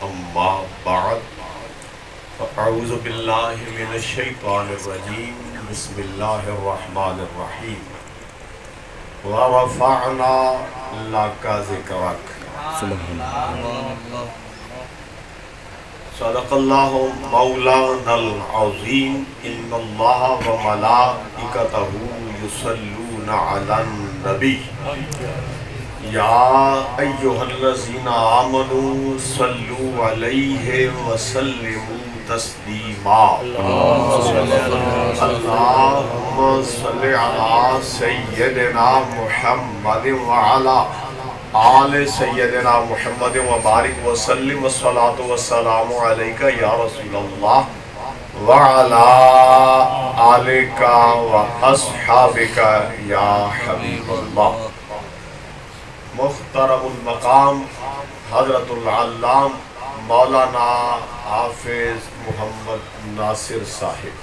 اما بعد فاعوذ باللہ من الشیطان الرجیم بسم اللہ الرحمن الرحیم ورفعنا لک ذکرک صدق اللہ مولانا العظیم ان اللہ وملائکتہ یصلون علی النبی یا ایہا الذین آمنوا صلوا علیہ وسلموا تسلیما اللہم صلی علی سیدنا محمد وعلی آل سیدنا محمد وبارک وسلم والصلاة والسلام علیکہ یا رسول اللہ وعلی آلکہ واصحابکہ یا حبیب اللہ۔ محترم المقام حضرت العلام مولانا حافظ محمد ناصر صاحب،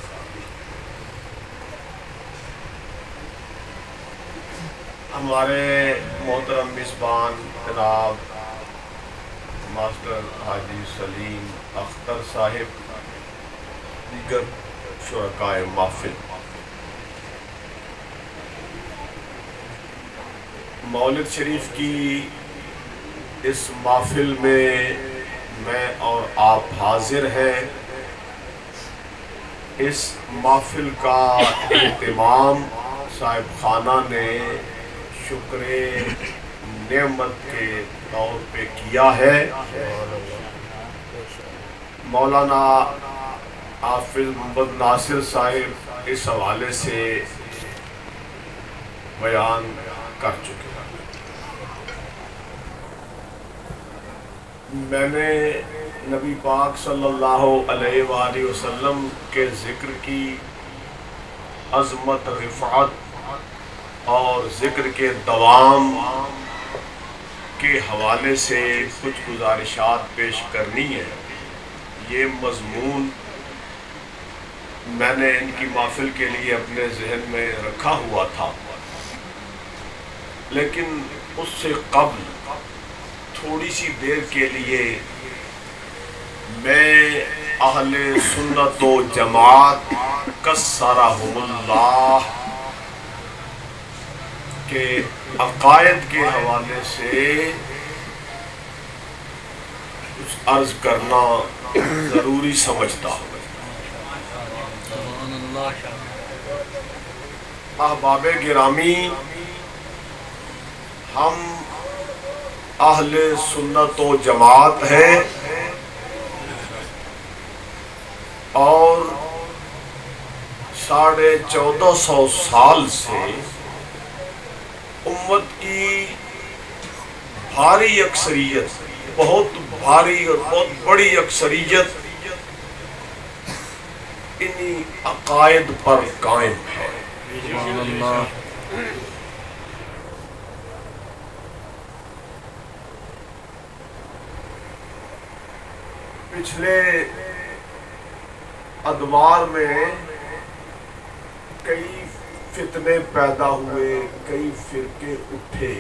ہمارے محترم میزبان جناب ماسٹر حاجی سلیم اختر صاحب، دیگر شرکائے محفل، مولد شریف کی اس محفل میں اور آپ حاضر ہیں۔ اس محفل کا اہتمام صاحب خانہ نے شکر نعمت کے طور پہ کیا ہے۔ مولانا حافظ محمد ناصر صاحب اس حوالے سے بیان کر چکے ہیں۔ میں نے نبی پاک صلی اللہ علیہ وآلہ وسلم کے ذکر کی عظمت، رفعت اور ذکر کے دوام کے حوالے سے کچھ گزارشات پیش کرنی ہے۔ یہ مضمون میں نے ان کی محفل کے لیے اپنے ذہن میں رکھا ہوا تھا، لیکن اس سے قبل تھوڑی سی دیر کے لیے میں اہل سنت و جماعت کسرہم اللہ کے عقائد کے حوالے سے کچھ عرض کرنا ضروری سمجھتا ہوں۔ احباب گرامی، ہم اہل سنت و جماعت ہیں اور 1450 سال سے امت کی بھاری اکثریت، بہت بھاری اور بہت بڑی اکثریت انہی عقائد پر قائم ہے۔ پچھلے ادوار میں کئی فتنے پیدا ہوئے، کئی فرقے اٹھے،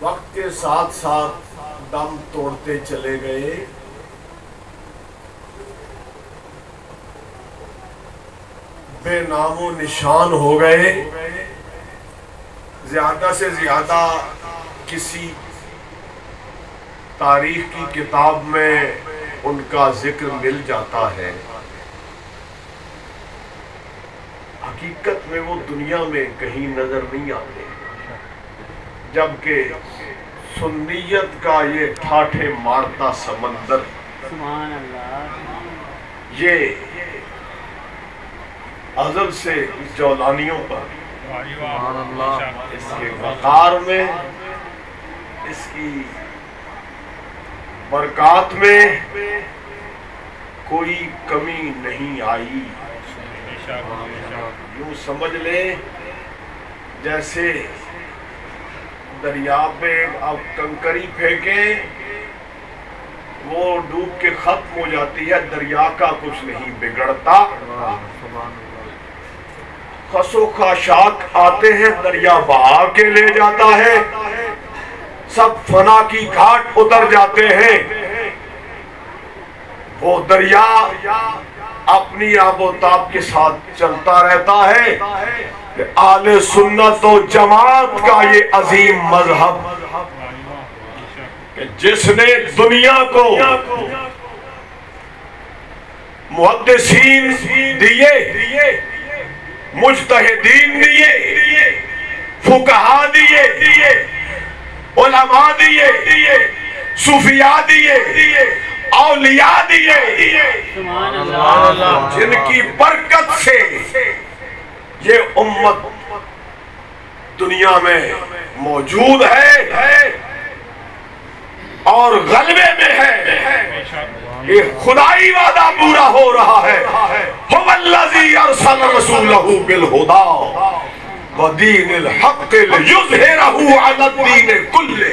وقت کے ساتھ ساتھ دم توڑتے چلے گئے۔ بے نام و نشان ہو گئے۔ زیادہ سے زیادہ کسی تاریخ کی کتاب میں ان کا ذکر مل جاتا ہے، حقیقت میں وہ دنیا میں کہیں نظر نہیں آتے، جبکہ سنیت کا یہ ٹھاٹھے مارتا سمندر، یہ ازل سے جولانیوں پر، اس کے وقار میں، اس کی برکات میں کوئی کمی نہیں آئی۔ یوں سمجھ لیں جیسے دریا پہ آپ کنکری پھینکیں، وہ ڈوب کے ختم ہو جاتی ہے، دریا کا کچھ نہیں بگڑتا۔ خس و خاشاک آتے ہیں، دریا بہا کے لے جاتا ہے، سب فنا کی گھاٹ اتر جاتے ہیں، وہ دریا اپنی آب و تاب کے ساتھ چلتا رہتا ہے کہ اہل سنت و جماعت کا یہ عظیم مذہب کہ جس نے دنیا کو محدثین دیے، مجتہدین دیے، فقہا دیے، علماء دیے، صوفیاء دیے، اولیاء دیے، جن کی برکت سے یہ امت دنیا میں موجود ہے اور غلبے میں ہے، یہ خدائی وعدہ پورا ہو رہا ہے۔ هو الذی ارسل رسولہ بالہدی ودین الحق لیظہرہ علی الدین کلہ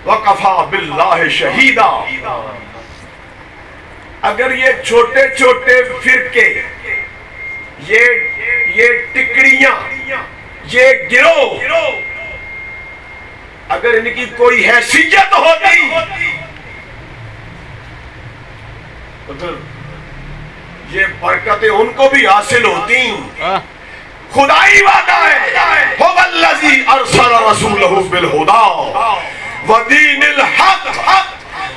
وکفی باللہ شہیدا۔ اگر یہ چھوٹے چھوٹے فرقے، یہ ٹکڑیاں، یہ گروہ، اگر ان کی کوئی حیثیت ہوتی تو یہ برکتیں ان کو بھی حاصل ہوتی۔ خدائی وعدہ ہے، هو الذی ارسل رسولہ بالہدی ودین الحق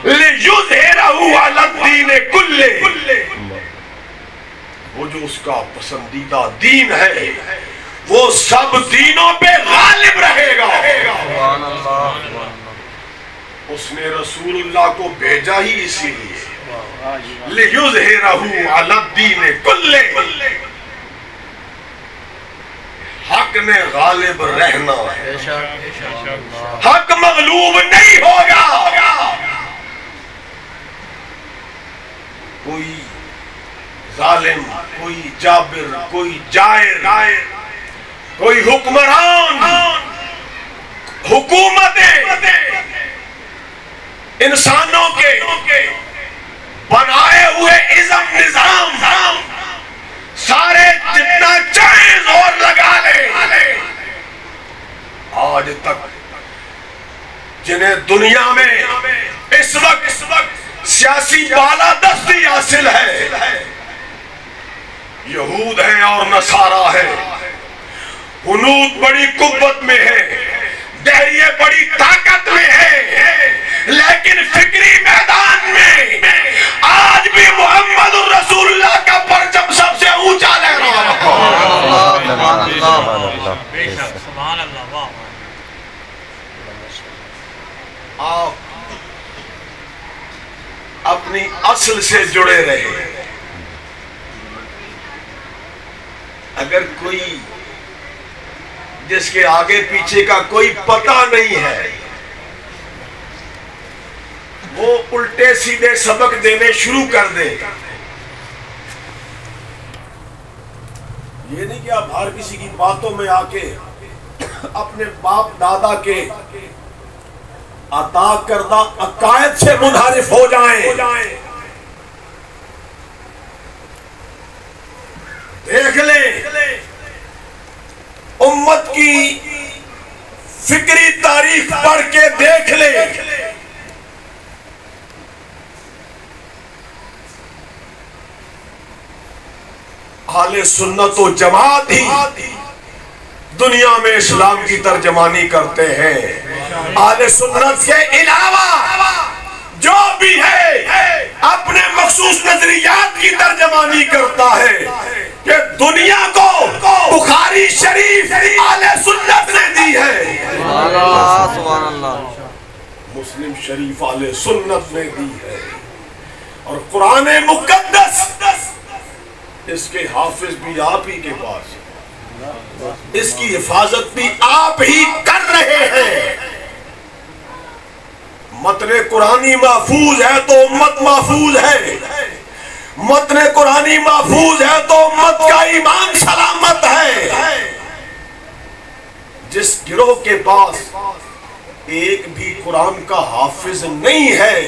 لیظہرہ علی الدین کلہ۔ وہ جو اس کا پسندیدہ دین ہے وہ سب دینوں پہ غالب رہے گا۔ اس نے رسول اللہ کو بھیجا ہی اسی لیے، لیظہرہ علی الدین کلہ، حق نے غالب رہنا ہے، حق مغلوب نہیں ہوگا۔ کوئی ظالم، کوئی جابر، کوئی جائر، کوئی حکمران، حکومتیں انسانوں کے بنائے ہوئے ازم نظام سارے جتنا چاہیں زور لگا لے، آج تک جنہیں دنیا میں اس وقت سیاسی بالادستی حاصل ہے، یہود ہیں اور نصارہ ہیں، ہنود بڑی قوت میں ہے، دہریے بڑی طاقت میں ہے، لیکن فکری میدان میں آج بھی محمد الرسول اللہ کا پرچم سب سے اونچا لہرا رہا ہے۔ آپ اپنی اصل سے جڑے رہے۔ اگر کوئی جس کے آگے پیچھے کا کوئی پتہ نہیں ہے، وہ الٹے سیدھے سبق دینے شروع کر دے۔ یہ نہیں کہ آپ ہر کسی کی باتوں میں آ کے اپنے باپ دادا کے عطا کردہ عقائد سے منحرف ہو جائیں۔ دیکھ لیں امت کی فکری تاریخ پڑھ کے دیکھ لیں، اہل سنت و جماعت ہی دنیا میں اسلام کی ترجمانی کرتے ہیں۔ اہل سنت کے علاوہ جو بھی ہے اپنے مخصوص نظریات کی ترجمانی کرتا ہے کہ دنیا کو بخاری شریف اہل سنت نے دی ہے، مسلم شریف اہل سنت نے دی ہے، اور قرآن مقدس اس کے حافظ بھی آپ ہی کے پاس، اس کی حفاظت بھی آپ ہی کر رہے ہیں۔ متن قرآنی محفوظ ہے تو امت محفوظ ہے، متن قرآنی محفوظ ہے تو امت کا ایمان سلامت ہے۔ جس گروہ کے پاس ایک بھی قرآن کا حافظ نہیں ہے،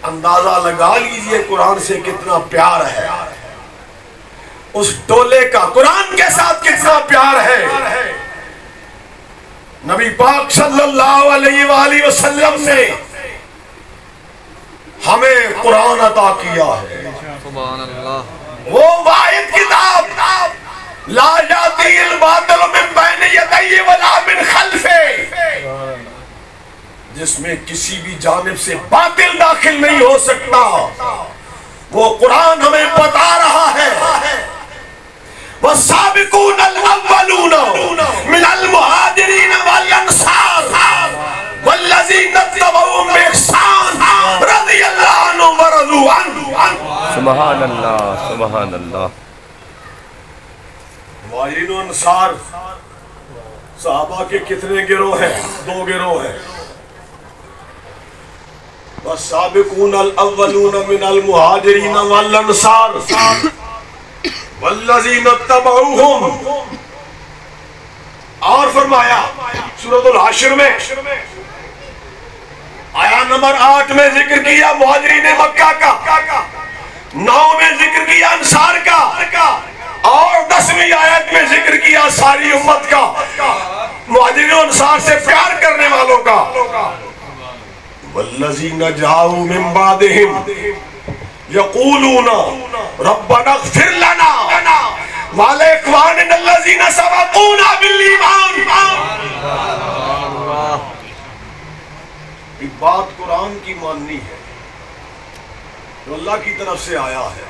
اندازہ لگا لیجئے قرآن سے کتنا پیار ہے۔ اس ٹولے کا قرآن کے ساتھ کتنا پیار ہے. نبی پاک صلی اللہ علیہ وآلہ وسلم نے ہمیں قرآن عطا کیا ہے. سبحان اللہ. وہ واحد کتاب لا یاتی الباطل من بین یدیہ ولا من خلفہ، جس میں کسی بھی جانب سے باطل داخل نہیں ہو سکتا. وہ قرآن ہمیں بتا رہا ہے والسابقون الاولون من المہاجرین والانصار والذین اتبعوہم بإحسان رضی اللہ عنہم ورضوا عنہ. سبحان اللہ سبحان اللہ. مہاجرین و انصار صحابہ کے کتنے گروہ ہیں؟ 2 گروہ ہیں. والسابقون الاولون من المہاجرین والانصار والذین اتبعوہم. اور فرمایا سورۃ الحشر میں آیت نمبر 8 میں ذکر کیا مہاجرین مکہ کا، 9 میں ذکر کیا انصار کا، اور 10ویں آیت میں ذکر کیا ساری امت کا، مہاجرین و انصار سے پیار کرنے والوں کا. والذین جاؤوا من بعدہم یقولون ربنا اغفر لنا ولاخواننا الذین سبقونا بالایمان. ایک بات قرآن کی ماننی ہے جو اللہ کی طرف سے آیا ہے.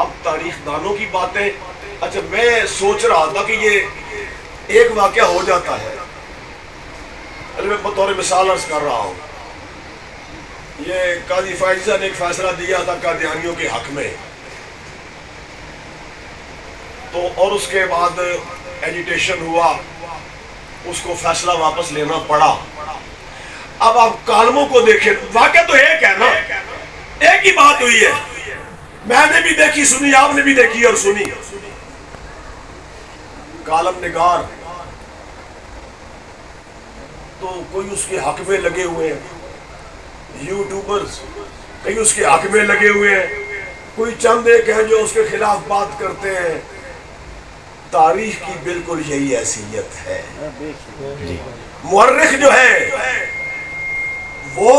آپ تاریخ دانوں کی باتیں، اچھا میں سوچ رہا تھا کہ یہ ایک واقعہ ہو جاتا ہے، میں بطور مثال عرض کر رہا ہوں. یہ قاضی فائزہ نے ایک فیصلہ دیا تھا قادیانیوں کے حق میں، تو اور اس کے بعد ایجیٹیشن ہوا، اس کو فیصلہ واپس لینا پڑا. اب آپ کالموں کو دیکھیں، واقعہ تو ایک ہے نا، ایک ہی بات ہوئی ہے. میں نے بھی دیکھی سنی، آپ نے بھی دیکھی اور سنی. کالم نگار تو کوئی اس کے حق میں لگے ہوئے ہیں، یوٹیوبرز کئی اس کے حق میں لگے ہوئے ہیں، کوئی چند ایک ہیں جو اس کے خلاف بات کرتے ہیں. تاریخ کی بالکل یہی حیثیت ہے. مورخ جو ہے وہ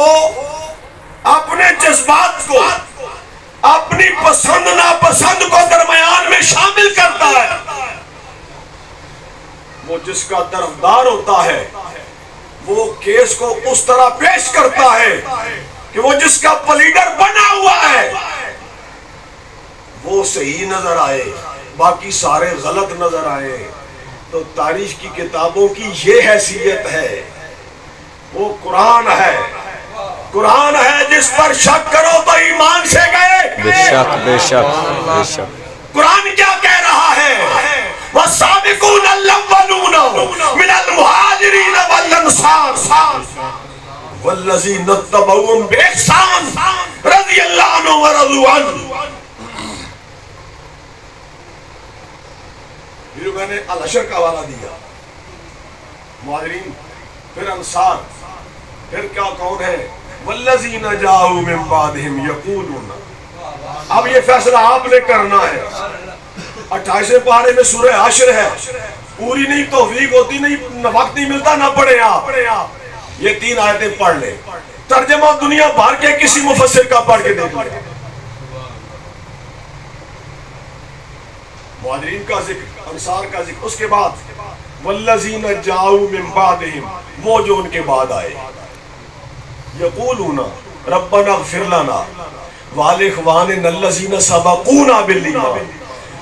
اپنے جذبات کو، اپنی پسند ناپسند کو درمیان میں شامل کرتا ہے. وہ جس کا طرفدار ہوتا ہے وہ کیس کو اس طرح پیش کرتا ہے کہ وہ جس کا پلیڈر بنا ہوا ہے وہ صحیح نظر آئے، باقی سارے غلط نظر آئے. تو تاریخ کی کتابوں کی یہ حیثیت ہے. وہ قرآن ہے، قرآن ہے جس پر شک کرو تو ایمان سے گئے. بے شک بے شک بے شک. قرآن کیا کہہ رہا ہے؟ والسابقون الاولون من المہاجرین والانصار والذین اتبعوہم بإحسان رضی اللہ عنہم ورضوا عنہ. پھر میں نے الحشر کا حوالہ دیا، مہاجرین پھر انصار، پھر کیا کون ہے؟ والذین جاؤوا من بعدہم یقولون. اب یہ فیصلہ آپ نے کرنا ہے. 28 پارے میں سورہ حشر ہے، پوری نہیں توفیق ہوتی، نہیں وقت نہیں ملتا، نہ پڑھیں آپ. یہ 3 آیتیں پڑھ لیں، ترجمہ دنیا بھر کے کسی مفسر کا پڑھ کے دیکھ لیں. مہاجرین کا ذکر، انصار کا ذکر، اس کے بعد والذین جاؤوا من بعدہم، وہ جو ان کے بعد آئے، یقولون ربنا اغفر لنا ولاخواننا الذین سبقونا بالایمان.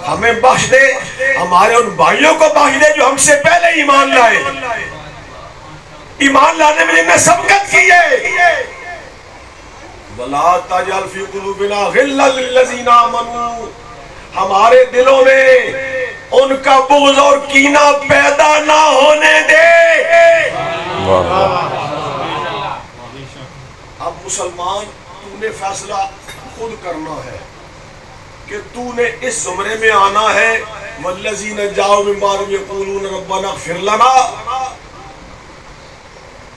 ہمیں بخش دے، ہمارے ان بھائیوں کو بخش دے جو ہم سے پہلے ایمان لائے، ایمان لانے میں جن نے سبقت کی ہے. ولا تجعل فی قلوبنا غلا للذین آمنوا. ہمارے دلوں میں ان کا بغض اور کینہ پیدا نہ ہونے دے. اب مسلمان تو نے فیصلہ خود کرنا ہے کہ تو نے اس زمرے میں آنا ہے والذین جاؤوا من بعدہم یقولون ربنا اغفر لنا،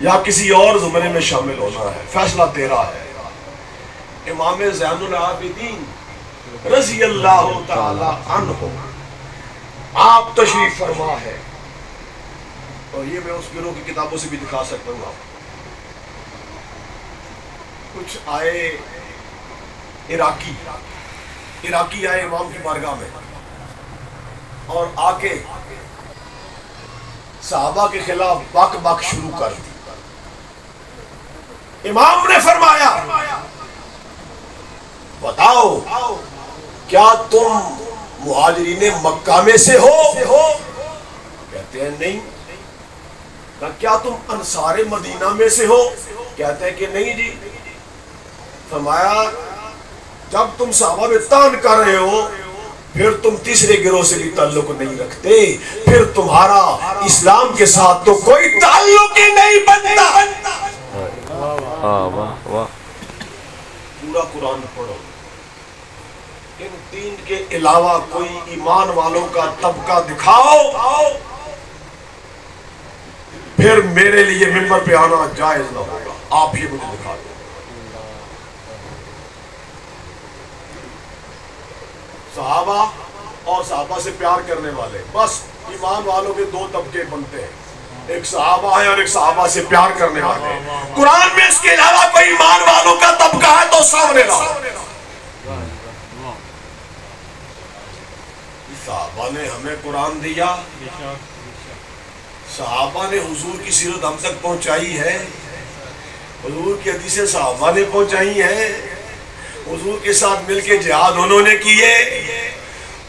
یا کسی اور زمرے میں شامل ہونا ہے. فیصلہ تیرا ہے. امام زین العابدین رضی اللہ تعالی عنہ آپ تشریف فرما ہے، اور یہ میں اس گروہ کی کتابوں سے بھی دکھا سکتا ہوں آپ کچھ آئے عراقی آئے امام کی بارگاہ میں اور آ کے صحابہ کے خلاف بک بک شروع کر دی۔ امام نے فرمایا بتاؤ کیا تم مہاجرین مکہ میں سے ہو؟ کہتے ہیں نہیں۔ کیا تم انصار مدینہ میں سے ہو؟ کہتے ہیں کہ نہیں جی۔ فرمایا جب تم صحابہ میں تان کر رہے ہو پھر تم تیسرے گروہ سے بھی تعلق نہیں رکھتے، پھر تمہارا اسلام کے ساتھ تو کوئی تعلق ہی نہیں بنتا۔ پورا قرآن پڑھو، ان تین کے علاوہ کوئی ایمان والوں کا طبقہ دکھاؤ، پھر میرے لیے منبر پہ آنا جائز نہ ہوگا۔ آپ یہ مجھے دکھا دو۔ صحابہ اور صحابہ سے پیار کرنے والے، بس ایمان والوں کے دو طبقے بنتے ہیں، ایک صحابہ ہے اور ایک صحابہ سے پیار کرنے والے ہیں۔ قرآن میں اس کے علاوہ کوئی ایمان والوں کا طبقہ ہے تو سامنے لاؤ۔ صحابہ نے ہمیں قرآن دیا، صحابہ نے حضور کی سیرت ہم تک پہنچائی ہے، حضور کی حدیثیں صحابہ نے پہنچائی ہیں، حضور کے ساتھ مل کے جہاد انہوں نے کیے،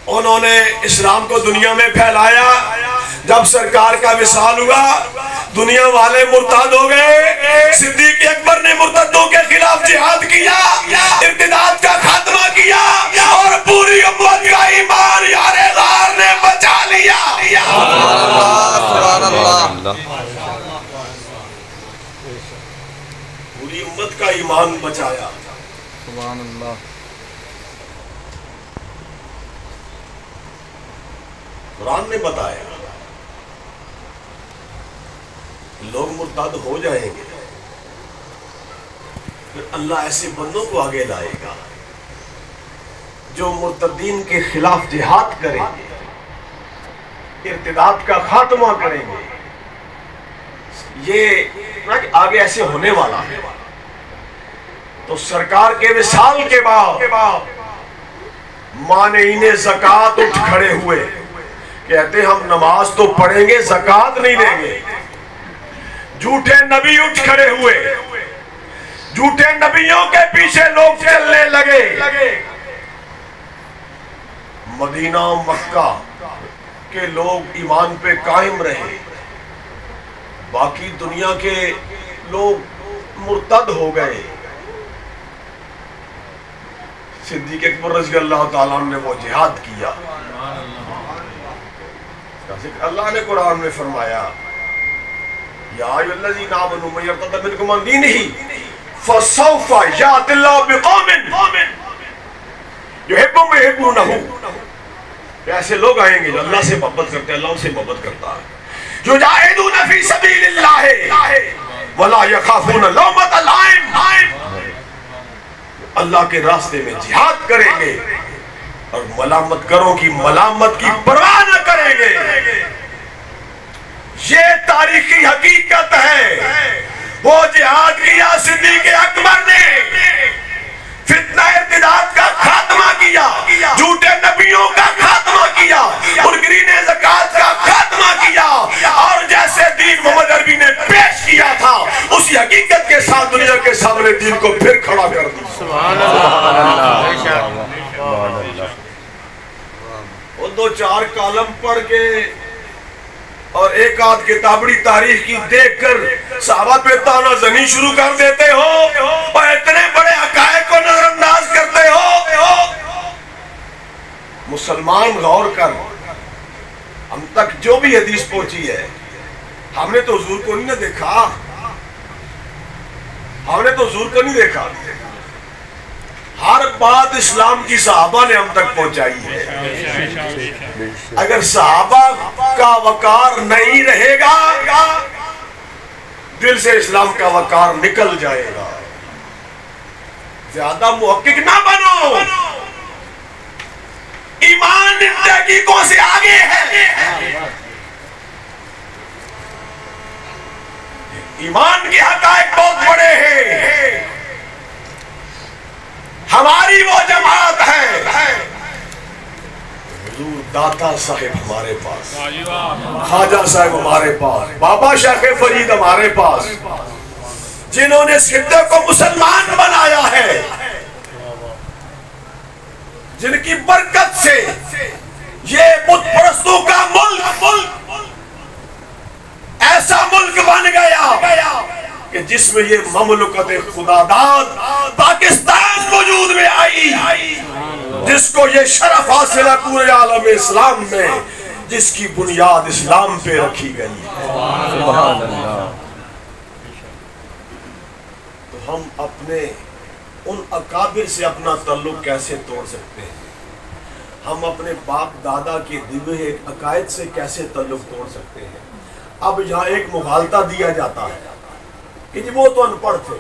انہوں نے اسلام کو دنیا میں پھیلایا۔ جب سرکار کا وصال ہوا دنیا والے مرتد ہو گئے، صدیق اکبر نے مرتدوں کے خلاف جہاد کیا، ارتداد کا خاتمہ کیا، اور پوری امت کا ایمان یار غار نے بچا لیا۔ پوری امت کا ایمان بچایا۔ سبحان اللہ۔ قرآن نے بتایا لوگ مرتد ہو جائیں گے، پھر اللہ ایسے بندوں کو آگے لائے گا جو مرتدین کے خلاف جہاد کریں گے، ارتداد کا خاتمہ کریں گے۔ یہ آگے ایسے ہونے والا ہے۔ تو سرکار کے وصال کے بعد مانعین زکوٰۃ اٹھ کھڑے ہوئے، کہتے ہم نماز تو پڑھیں گے زکوٰۃ نہیں دیں گے۔ جھوٹے نبی اٹھ کھڑے ہوئے، جھوٹے نبیوں کے پیچھے لوگ چلنے لگے۔ مدینہ مکہ کے لوگ ایمان پہ قائم رہے، باقی دنیا کے لوگ مرتد ہو گئے۔ صدیق اکبر رضی اللہ تعالیٰ نے وہ جہاد کیا۔ اللہ نے قرآن میں فرمایا یا ایھا الذین آمنوا من یرتد منکم عن دینہ فسوف یأتی اللہ بقوم یحبهم ویحبونہ۔ ایسے لوگ آئیں گے جو اللہ سے محبت کرتے ہیں، اللہ ان سے محبت کرتا ہے، یجاہدون فی سبیل اللہ ولا یخافون لومۃ لائم، اللہ کے راستے میں جہاد کریں گے اور ملامت کروں کی ملامت کی پرواہ نہ کریں گے۔ یہ تاریخی حقیقت ہے۔ وہ جہاد کیا صدیق اکبر نے، فتنہ ارتداد کا خاتمہ کیا، جھوٹے نبیوں کا خاتمہ کیا، منکرین زکوٰۃ کا خاتمہ کیا، اور جیسے دین محمد عربی نے پیش کیا تھا اسی حقیقت کے ساتھ دنیا کے سامنے دین کو پھر کھڑا کر دیا۔ سبحان اللہ۔ وہ دو چار کالم پڑھ کے اور ایک آدھ کتابڑی تاریخ کی دیکھ کر صحابہ پہ تانا زنی شروع کر دیتے ہو اور اتنے بڑے حقائق کو نظر انداز کرتے ہو۔ مسلمان غور کر، ہم تک جو بھی حدیث پہنچی ہے ہم نے تو حضور کو نہیں دیکھا، ہم نے تو حضور کو نہیں دیکھا، ہر بات اسلام کی صحابہ نے ہم تک پہنچائی ہے۔ اگر صحابہ کا وقار نہیں رہے گا دل سے اسلام کا وقار نکل جائے گا۔ زیادہ محقق نہ بنو، ایمان ان تحقیقوں سے آگے ہے۔ ایمان کے حقائق بہت بڑے ہیں۔ ہماری وہ جماعت ہے، حضور داتا صاحب ہمارے پاس، خواجہ صاحب ہمارے پاس، بابا شیخ فرید ہمارے پاس، جنہوں نے اس خطے کو مسلمان بنایا ہے، جن کی برکت سے یہ بت پرستوں کا ملک ایسا ملک بن گیا کہ جس میں یہ مملکت خدا داد پاکستان وجود میں آئی، جس کو یہ شرف حاصل ہے پورے عالم اسلام میں، جس کی بنیاد اسلام پہ رکھی گئی۔ سبحان اللہ۔ تو ہم اپنے ان اکابر سے اپنا تعلق کیسے توڑ سکتے ہیں؟ ہم اپنے باپ دادا کے دیے عقائد سے کیسے تعلق توڑ سکتے ہیں؟ اب یہاں ایک مغالطہ دیا جاتا ہے کہ جی وہ تو ان پڑھ تھے،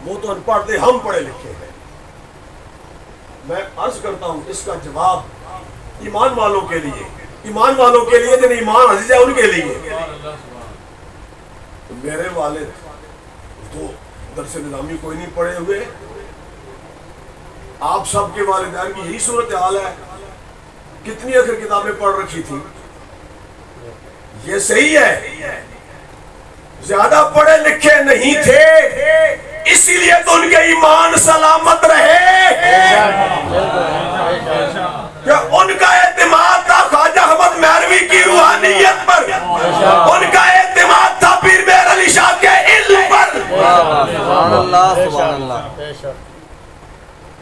وہ تو ان پڑھ تھے، ہم پڑھے لکھے ہیں۔ میں عرض کرتا ہوں اس کا جواب ایمان والوں کے لیے، ایمان والوں کے لیے جن ایمان عزیز ہے ان کے لیے۔ میرے والد تو درس نظامی کوئی نہیں پڑھے ہوئے، آپ سب کے والدین کی یہی صورتحال ہے، کتنی اخر کتابیں پڑھ رکھی تھی؟ یہ صحیح ہے، زیادہ پڑھے لکھے نہیں تھے، اسی لیے تو ان کے ایمان سلامت رہے کہ ان کا اعتماد تھا خواجہ احمد مہروی کی روحانیت پر، ان کا اعتماد تھا پیر مہر علی شاہ کے علم پر۔ سبحان اللہ سبحان اللہ۔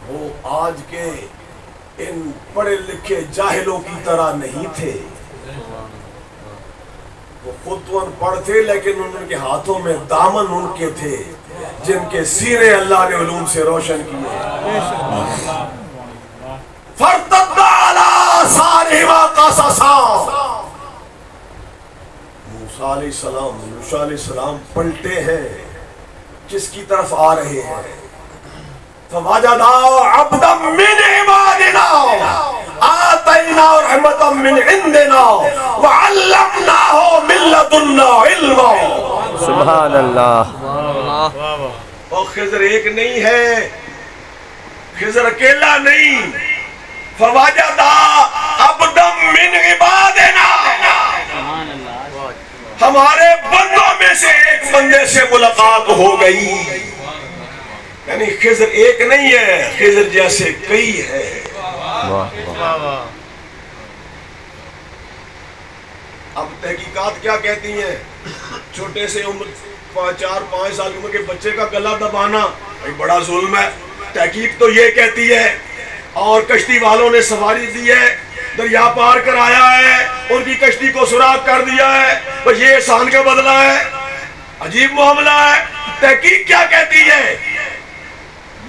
وہ آج کے ان پڑھے لکھے جاہلوں کی طرح نہیں تھے، وہ خود تو ان پڑھ تھے لیکن ان کے ہاتھوں میں دامن ان کے تھے جن کے سینے اللہ نے علوم سے روشن کیے۔ فَارْتَدَّ عَلَىٰ آثَارِهِمَا قَصَصًا۔ موسیٰ علیہ السلام، یوشع علیہ السلام پلٹے ہیں، کس کی طرف آ رہے ہیں؟ فَوَجَدَا عَبْدًا مِّنْ عِبَادِنَا آتَيْنَا رَحْمَةً مِّنْ عِنْدِنَا وَعَلَّمْنَاهُ مِن لَّدُنَّا عِلْمًا۔ سبحان اللہ۔ اور خضر ایک نہیں ہے، خضر اکیلا نہیں، فَوَجَدَا عَبْدًا مِّنْ عِبَادِنَا، ہمارے بندوں میں سے ایک بندے سے ملاقات ہو گئی۔ یعنی خضر ایک نہیں ہے، خضر جیسے کئی ہے۔ اب تحقیقات کیا کہتی ہیں؟ چھوٹے سے عمر 4-5 سال کی عمر کے بچے کا گلا دبانا بڑا ظلم ہے، تحقیق تو یہ کہتی ہے۔ اور کشتی والوں نے سواری دی ہے، دریا پار کرایا ہے، ان کی کشتی کو سوراخ کر دیا ہے، بس یہ احسان کا بدلہ ہے۔ عجیب معاملہ ہے۔ تحقیق کیا کہتی ہے؟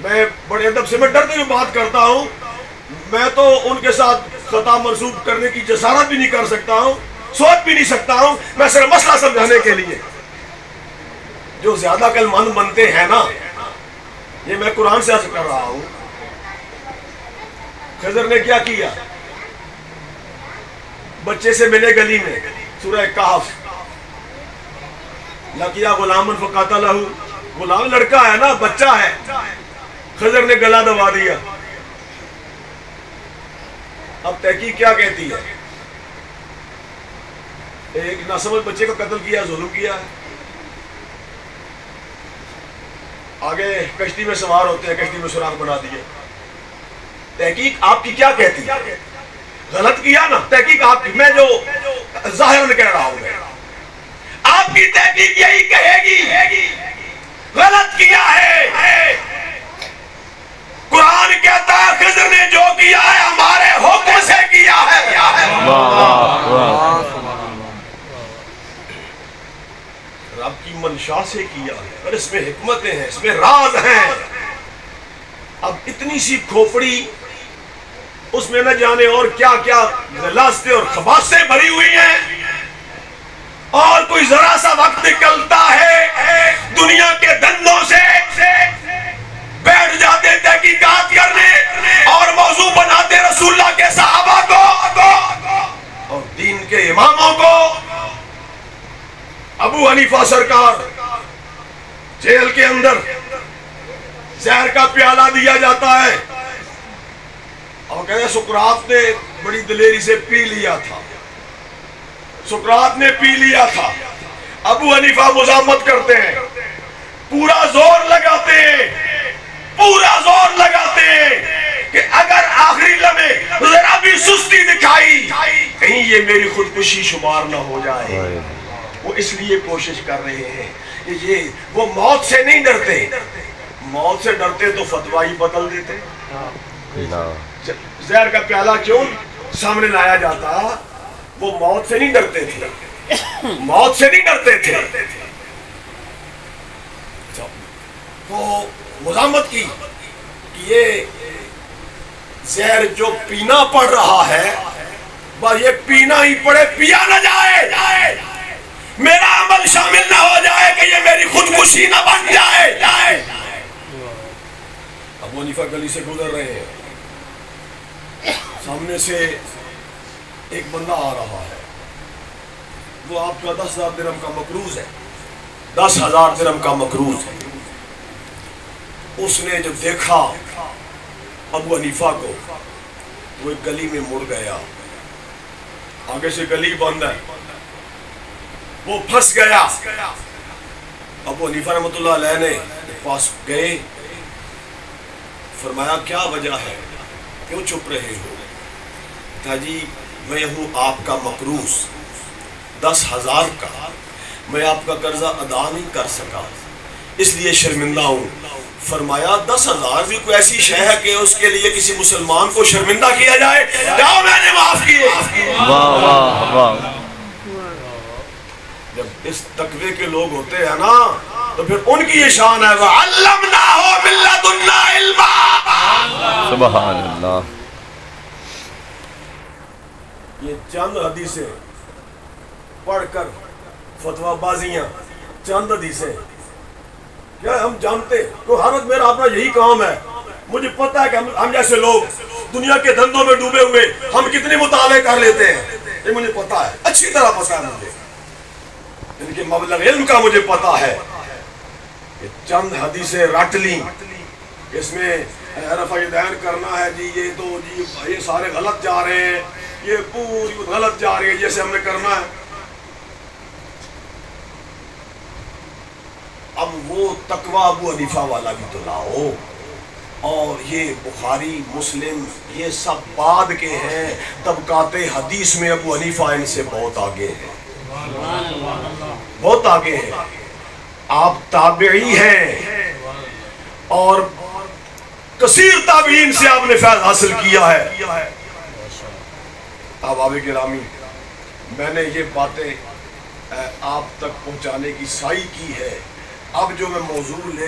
میں بڑے ادب سے میں ڈرتے ہوئے بات کرتا ہوں، میں تو ان کے ساتھ خطا منسوب کرنے کی جسارت بھی نہیں کر سکتا ہوں، سوچ بھی نہیں سکتا ہوں، میں صرف مسئلہ سمجھانے کے لیے۔ جو زیادہ عقل مند بنتے ہیں نا، یہ میں قرآن سے عرض کر رہا ہوں، خضر نے کیا کیا؟ بچے سے ملے گلی میں، سورہ کہف، لقیا غلامن فقاتلہ، غلام لڑکا ہے نا، بچہ ہے، خضر نے گلا دبا دیا۔ اب تحقیق کیا کہتی ہے؟ ایک ناسمجھ بچے کا قتل کیا، ظلم کیا ہے۔ آگے کشتی میں سوار ہوتے ہیں، کشتی میں سوراخ بنا دیے۔ تحقیق آپ کی کیا کہتی ہے؟ غلط کیا نا؟ تحقیق آپ کی، میں جو ظاہراً کہہ رہا ہوں، آپ کی تحقیق یہی کہے گی غلط کیا ہے۔ قرآن کہتا ہے خضر نے جو کیا ہے ہمارے حکم سے کیا ہے۔ رب کی منشا سے کیا ہے، اور اس میں حکمتیں ہیں، اس میں راز ہیں۔ اب اتنی سی کھوپڑی، اس میں نہ جانے اور کیا کیا غلاظتیں اور خباثتیں بھری ہوئی ہیں، اور کوئی ذرا سا وقت نکلتا ہے دنیا کے دندوں سے بیٹھ جاتے تحقیقات کرنے اور موضوع بناتے رسول اللہ کے صحابہ کو اور دین کے اماموں کو. ابو حنیفہ سرکار جیل کے اندر زہر کا پیالہ دیا جاتا ہے اور کہتے ہیں سقراط نے بڑی دلیری سے پی لیا تھا. سقراط نے پی لیا تھا. ابو حنیفہ مزاحمت کرتے ہیں, پورا زور لگاتے ہیں, پورا زور لگاتے ہیں کہ اگر آخری لمحے ذرا بھی سستی دکھائی کہیں یہ میری خودکشی شمار نہ ہو جائے. وہ اس لیے کوشش کر رہے ہیں کہ یہ وہ موت سے نہیں ڈرتے. موت سے ڈرتے تو فتویٰ ہی بدل دیتے. زہر کا پیالہ کیوں سامنے لایا جاتا؟ وہ موت سے نہیں ڈرتے تھے, موت سے نہیں ڈرتے تھے. وہ مزاحمت کی کہ یہ زہر جو پینا پڑ رہا ہے بس یہ پینا ہی پڑے, پیا نہ جائے, میرا عمل شامل نہ ہو جائے کہ یہ میری خودکشی نہ بن جائے. ابو حنیفہ گلی سے گزر رہے ہیں, سامنے سے ایک بندہ آ رہا ہے, وہ آپ کا 10,000 درہم کا مقروض ہے, 10,000 درہم کا مقروض ہے. اس نے جب دیکھا ابو حنیفہ کو وہ ایک گلی میں مڑ گیا, آگے سے گلی بند ہے, وہ پھنس گیا. ابو حنیفہ رحمۃ اللہ علیہ نے پاس گئے, فرمایا کیا وجہ ہے, کیوں چھپ رہے ہو؟ کہا جی میں ہوں آپ کا مقروض 10,000 کا, میں آپ کا قرضہ ادا نہیں کر سکا اس لیے شرمندہ ہوں. فرمایا 10,000 بھی کوئی ایسی شے ہے کہ اس کے لیے کسی مسلمان کو شرمندہ کیا جائے؟ جاؤ میں نے معاف کیے. واہ واہ واہ. جب اس تقوی کے لوگ ہوتے ہیں نا تو پھر ان کی یہ شان ہے وَعَلَّمْنَاهُ مِن لَّدُنَّا عِلْمًا. سبحان اللہ. یہ چند حدیثیں پڑھ کر فتویٰ بازیاں, چند حدیثیں کیا ہم جانتے تو ہر وقت میرا اپنا یہی کام ہے. مجھے پتا ہے کہ ہم جیسے لوگ دنیا کے دھندوں میں ڈوبے ہوئے ہم کتنے مطالعے کر لیتے ہیں, یہ مجھے پتا ہے, اچھی طرح پتا ہے مجھے, ان کے مبلغ علم کا مجھے پتا ہے. یہ چند حدیثیں رٹ لیں, اس میں رفع دین کرنا ہے جی, یہ تو جی یہ سارے غلط جا رہے ہیں, یہ پوری غلط جا رہی ہے جیسے ہم نے کرنا ہے. اب وہ تقوی ابو حنیفہ والا بھی تو لاؤ, اور یہ بخاری مسلم یہ سب بعد کے ہیں. طبقات حدیث میں ابو حنیفہ ان سے بہت آگے ہیں, بہت آگے ہیں. آپ تابعی ہیں اور کثیر تابعین سے آپ نے فیض حاصل کیا ہے. احباب گرامی, میں نے یہ باتیں آپ تک پہنچانے کی سعی کی ہے. اب جو میں موضوع لے